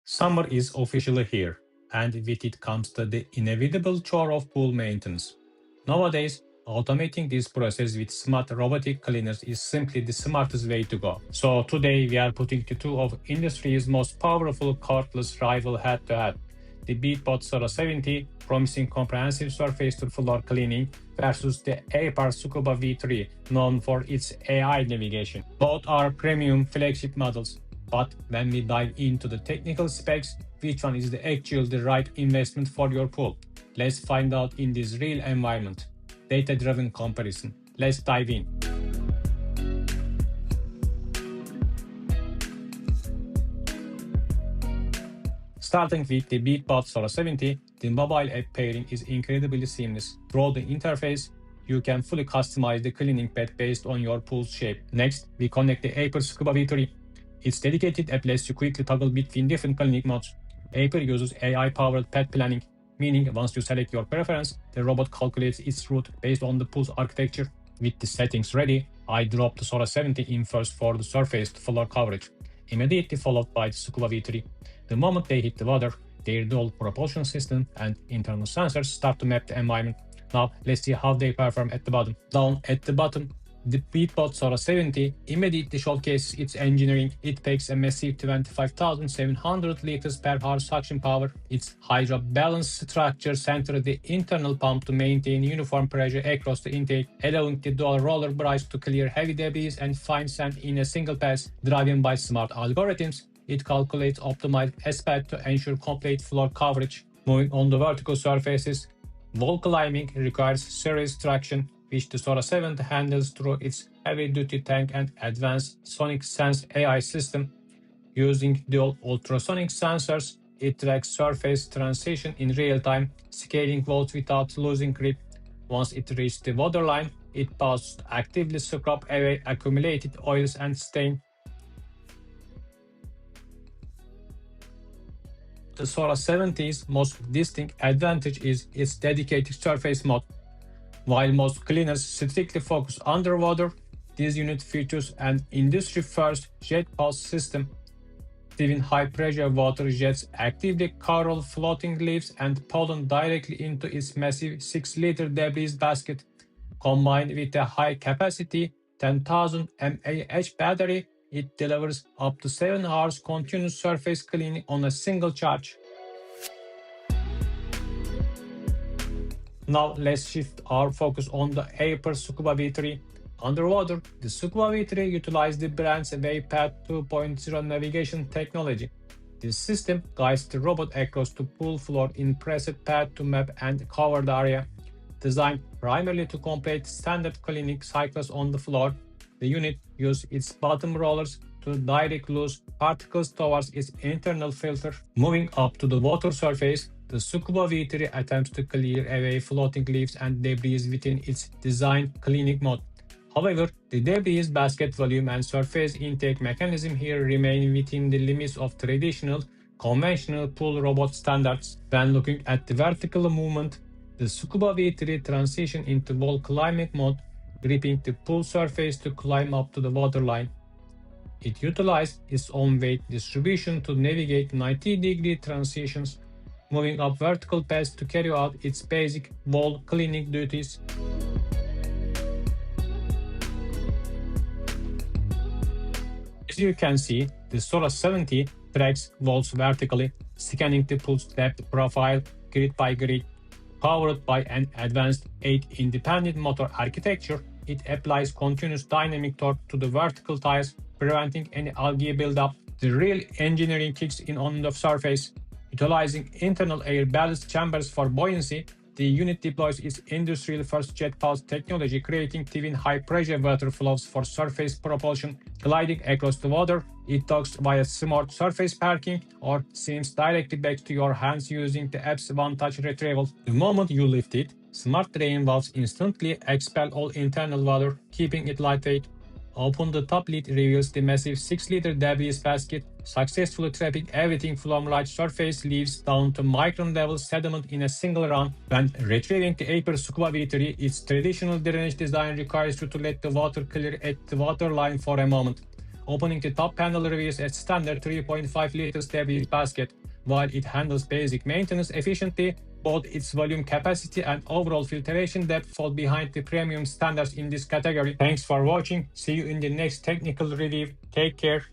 Summer is officially here, and with it comes the inevitable chore of pool maintenance. Nowadays, automating this process with smart robotic cleaners is simply the smartest way to go. So today we are putting the two of industry's most powerful cordless rival head-to-head. The Beatbot Sora 70, promising comprehensive surface-to-floor cleaning, versus the Aiper Scuba V3, known for its AI navigation. Both are premium flagship models, but when we dive into the technical specs, which one is the right investment for your pool? Let's find out in this real environment. Data-driven comparison. Let's dive in. Starting with the Beatbot Sora 70, the mobile app pairing is incredibly seamless. Through the interface, you can fully customize the cleaning pad based on your pool's shape. Next, we connect the Aiper Scuba V3. Its dedicated app lets you quickly toggle between different cleaning modes. Aiper uses AI-powered pad planning, meaning once you select your preference, the robot calculates its route based on the pool's architecture. With the settings ready, I drop the Sora 70 in first for the surface-to-floor coverage, immediately followed by the Scuba V3. The moment they hit the water, their dual propulsion system and internal sensors start to map the environment. Now let's see how they perform at the bottom. Down at the bottom, the Beatbot Sora 70 immediately showcases its engineering. It packs a massive 25,700 liters per hour suction power. Its hydro balance structure centers the internal pump to maintain uniform pressure across the intake, allowing the dual roller brush to clear heavy debris and fine sand in a single pass. Driven by smart algorithms, it calculates optimized aspect to ensure complete floor coverage. Moving on the vertical surfaces, wall climbing requires serious traction, which the Sora 70 handles through its heavy-duty tank and advanced SonicSense AI system. Using dual ultrasonic sensors, it tracks surface transition in real time, scaling walls without losing grip. Once it reaches the waterline, it pauses to actively scrub away accumulated oils and stain. The Sora 70's most distinct advantage is its dedicated surface mode. While most cleaners strictly focus underwater, this unit features an industry-first JetPulse system. Even high-pressure water jets actively curl floating leaves and pollen directly into its massive 6-liter debris basket. Combined with a high-capacity 10,000 mAh battery, it delivers up to 7 hours continuous surface cleaning on a single charge. Now let's shift our focus on the Aiper Scuba V3. Underwater, the Scuba V3 utilizes the brand's WavePad 2.0 navigation technology. This system guides the robot across the pool floor in preset path to map and covered area. Designed primarily to complete standard cleaning cycles on the floor, the unit uses its bottom rollers to direct loose particles towards its internal filter. Moving up to the water surface, the Scuba V3 attempts to clear away floating leaves and debris within its designed cleaning mode. However, the debris basket volume and surface intake mechanism here remain within the limits of traditional, conventional pool robot standards. When looking at the vertical movement, the Scuba V3 transitions into wall climbing mode, gripping the pool surface to climb up to the waterline. It utilizes its own weight distribution to navigate 90-degree transitions, moving up vertical paths to carry out its basic wall cleaning duties. As you can see, the Sora 70 tracks walls vertically, scanning the pool's depth profile grid by grid. Powered by an advanced 8-independent motor architecture, it applies continuous dynamic torque to the vertical tiles, preventing any algae buildup. The real engineering kicks in on the surface. Utilizing internal air ballast chambers for buoyancy, the unit deploys its industry-first JetPulse technology, creating twin high-pressure water flows for surface propulsion. Gliding across the water, it docks via smart surface parking or sinks directly back to your hands using the app's one-touch retrieval. The moment you lift it, smart drain valves instantly expel all internal water, keeping it lightweight. Open the top lid reveals the massive 6-liter debris basket, successfully trapping everything from large surface leaves down to micron-level sediment in a single run. When retrieving the Aiper Scuba V3, its traditional drainage design requires you to let the water clear at the waterline for a moment. Opening the top panel reveals a standard 3.5 liters debris basket. While it handles basic maintenance efficiently, both its volume capacity and overall filtration depth fall behind the premium standards in this category. Thanks for watching. See you in the next technical review. Take care.